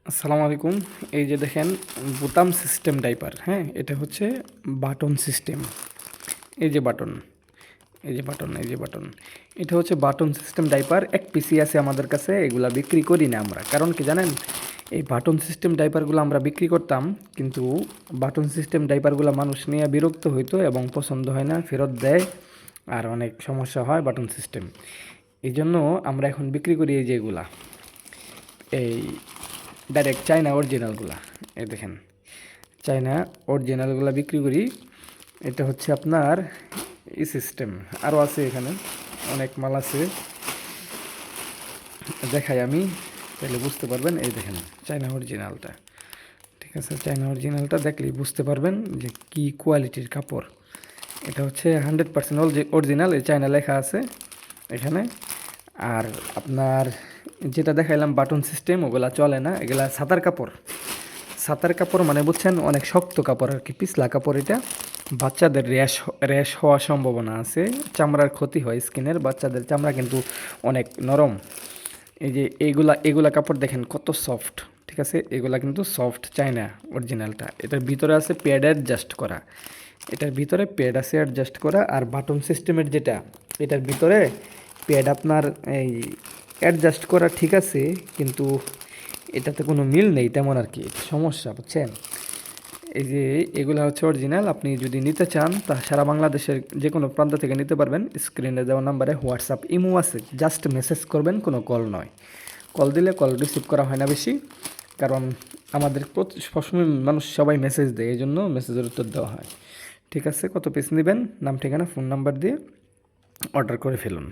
আসসালামু আলাইকুম। এই যে দেখেন বোতাম সিস্টেম ডাইপার, হ্যাঁ, এটা হচ্ছে বাটন সিস্টেম। এই যে বাটন, এই যে বাটন, এই যে বাটন, এটা হচ্ছে বাটন সিস্টেম ডাইপার। এক পিসি আছে আমাদের কাছে, এগুলা বিক্রি করি না আমরা। কারণ কি জানেন, এই বাটন সিস্টেম ডাইপারগুলো আমরা বিক্রি করতাম, কিন্তু বাটন সিস্টেম ডাইপারগুলো মানুষ নিয়ে বিরক্ত হইতো এবং পছন্দ হয় না, ফেরত দেয়, আর অনেক সমস্যা হয় বাটন সিস্টেম। এই জন্য আমরা এখন বিক্রি করি এই যেগুলা, এই ডাইরেক্ট চায়না অরিজিনালগুলা। এই দেখেন চায়না অরিজিনালগুলা বিক্রি করি। এটা হচ্ছে আপনার এই সিস্টেম। আরও আছে এখানে অনেক মাল আছে, দেখাই আমি, তাহলে বুঝতে পারবেন। এই দেখেন চায়না অরিজিনালটা, ঠিক আছে, চায়না অরিজিনালটা দেখলেই বুঝতে পারবেন যে কি কোয়ালিটির কাপড়। এটা হচ্ছে 100% অরিজিনাল, এই চায়না লেখা আছে এখানে। আর আপনার যেটা দেখাইলাম বাটন সিস্টেম, ওগুলা চলে না, এগুলা ছাতার কাপড়। ছাতার কাপড় মানে বুঝছেন, অনেক শক্ত কাপড় আর কি, পিছলা কাপড়। এটা বাচ্চাদের র্যাশ র্যাশ হওয়ার সম্ভাবনা আছে, চামড়ার ক্ষতি হয় স্কিনের। বাচ্চাদের চামড়া কিন্তু অনেক নরম। এই যে এইগুলা এগুলা কাপড় দেখেন কত সফট, ঠিক আছে, এগুলা কিন্তু সফট চায়না অরিজিনালটা। এটার ভিতরে আছে প্যাড অ্যাডজাস্ট করা, এটার ভিতরে প্যাড আছে অ্যাডজাস্ট করা। আর বাটন সিস্টেমের যেটা, এটার ভিতরে প্যাড আপনার এই অ্যাডজাস্ট করা, ঠিক আছে, কিন্তু এটাতে কোনো মিল নেই তেমন আর কি, সমস্যা, বুঝছেন। এই যে এগুলো হচ্ছে অরিজিনাল। আপনি যদি নিতে চান তা সারা বাংলাদেশের যে কোনো প্রান্ত থেকে নিতে পারবেন। স্ক্রিনে দেওয়া নাম্বারে হোয়াটসঅ্যাপ ইমো আছে, জাস্ট মেসেজ করবেন, কোনো কল নয়। কল দিলে কল রিসিভ করা হয় না বেশি, কারণ আমাদের সবসময় মানুষ সবাই মেসেজ দেয়, এই জন্য মেসেজের উত্তর দেওয়া হয়। ঠিক আছে, কত পিস নেবেন, নাম ঠিকানা ফোন নাম্বার দিয়ে অর্ডার করে ফেলুন।